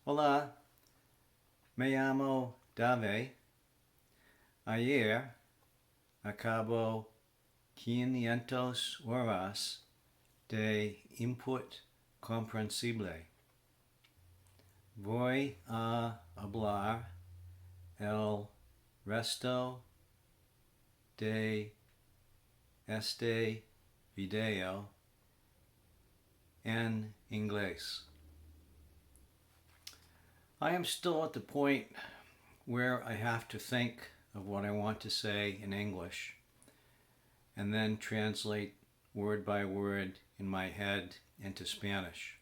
Hola, me llamo Dave. Ayer acabo 500 horas de input comprensible. Voy a hablar el resto de este video en inglés. I am still at the point where I have to think of what I want to say in English and then translate word by word in my head into Spanish.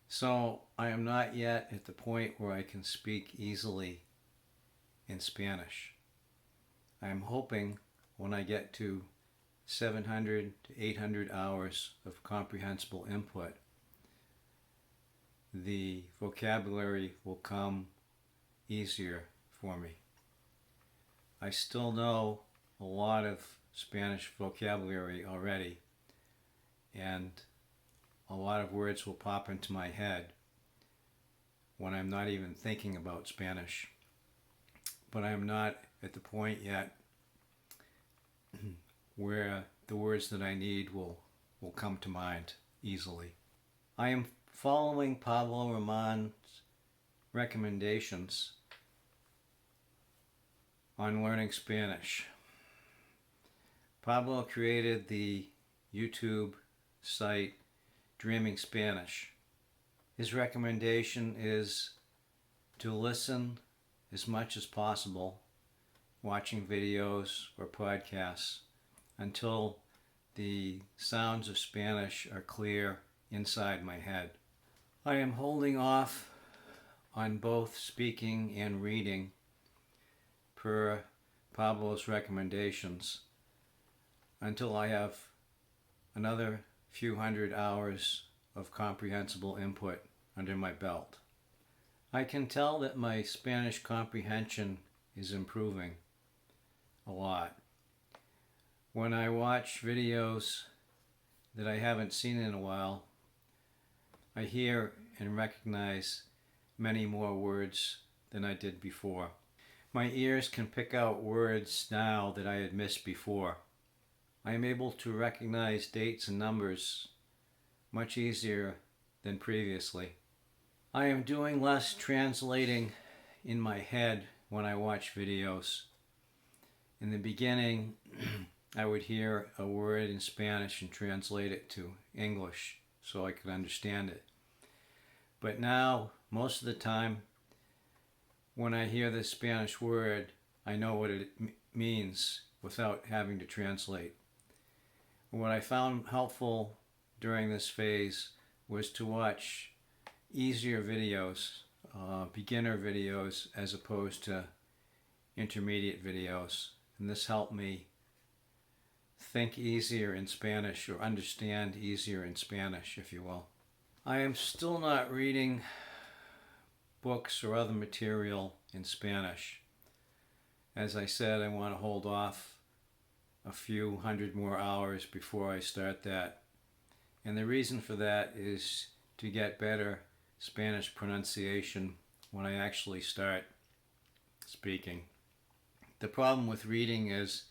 So I am not yet at the point where I can speak easily in Spanish. I am hoping when I get to 700 to 800 hours of comprehensible input, the vocabulary will come easier for me. I still know a lot of Spanish vocabulary already, and a lot of words will pop into my head when I'm not even thinking about Spanish. But I am not at the point yet where the words that I need will come to mind easily. I am following Pablo Ramon's recommendations on learning Spanish. Pablo created the YouTube site Dreaming Spanish. His recommendation is to listen as much as possible, watching videos or podcasts, until the sounds of Spanish are clear inside my head. I am holding off on both speaking and reading per Pablo's recommendations until I have another few hundred hours of comprehensible input under my belt. I can tell that my Spanish comprehension is improving a lot. When I watch videos that I haven't seen in a while, I hear and recognize many more words than I did before. My ears can pick out words now that I had missed before. I am able to recognize dates and numbers much easier than previously. I am doing less translating in my head when I watch videos. In the beginning, I would hear a word in Spanish and translate it to English so I could understand it. But now, most of the time, when I hear this Spanish word, I know what it means without having to translate. What I found helpful during this phase was to watch easier videos, beginner videos, as opposed to intermediate videos. And this helped me think easier in Spanish, or understand easier in Spanish, if you will. I am still not reading books or other material in Spanish. As I said, I want to hold off a few hundred more hours before I start that. And the reason for that is to get better Spanish pronunciation when I actually start speaking. The problem with reading is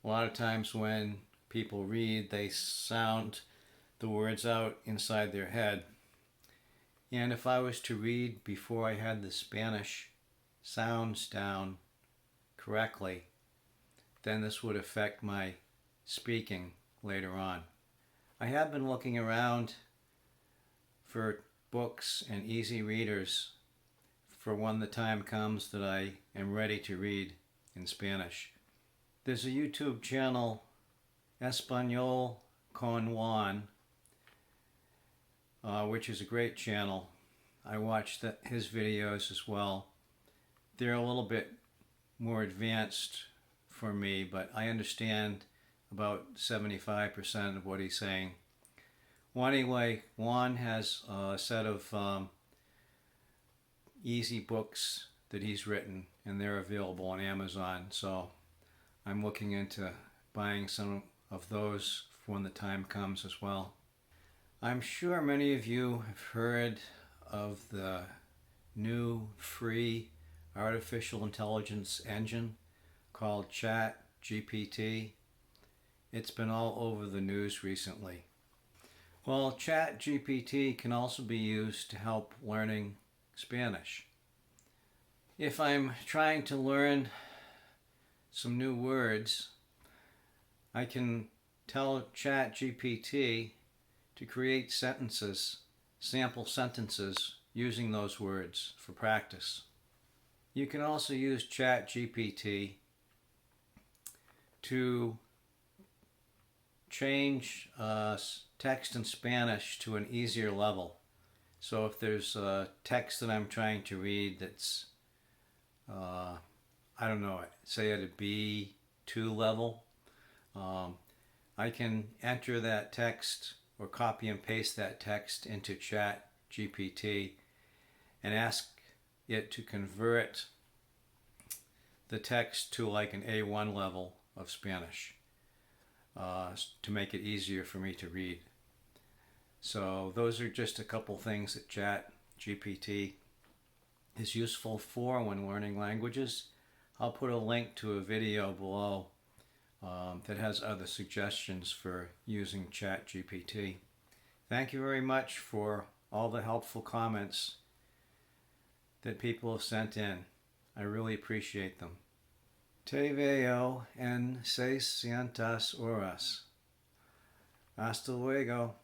a lot of times when people read, they sound the words out inside their head. And if I was to read before I had the Spanish sounds down correctly, then this would affect my speaking later on. I have been looking around for books and easy readers for when the time comes that I am ready to read in Spanish. There's a YouTube channel, Español con Juan, which is a great channel. I watch his videos as well. They're a little bit more advanced for me, but I understand about 75% of what he's saying. Well, anyway, Juan has a set of easy books that he's written, and they're available on Amazon. So I'm looking into buying some of those when the time comes as well. I'm sure many of you have heard of the new free artificial intelligence engine called ChatGPT. It's been all over the news recently. Well, ChatGPT can also be used to help learning Spanish. If I'm trying to learn some new words, I can tell ChatGPT to create sentences, sample sentences, using those words for practice. You can also use ChatGPT to change text in Spanish to an easier level. So if there's a text that I'm trying to read that's, I don't know, say at a B2 level, I can enter that text or copy and paste that text into ChatGPT and ask it to convert the text to like an A1 level of Spanish to make it easier for me to read. So those are just a couple things that ChatGPT is useful for when learning languages. I'll put a link to a video below that has other suggestions for using ChatGPT. Thank you very much for all the helpful comments that people have sent in. I really appreciate them. Te veo en 600 horas. Hasta luego.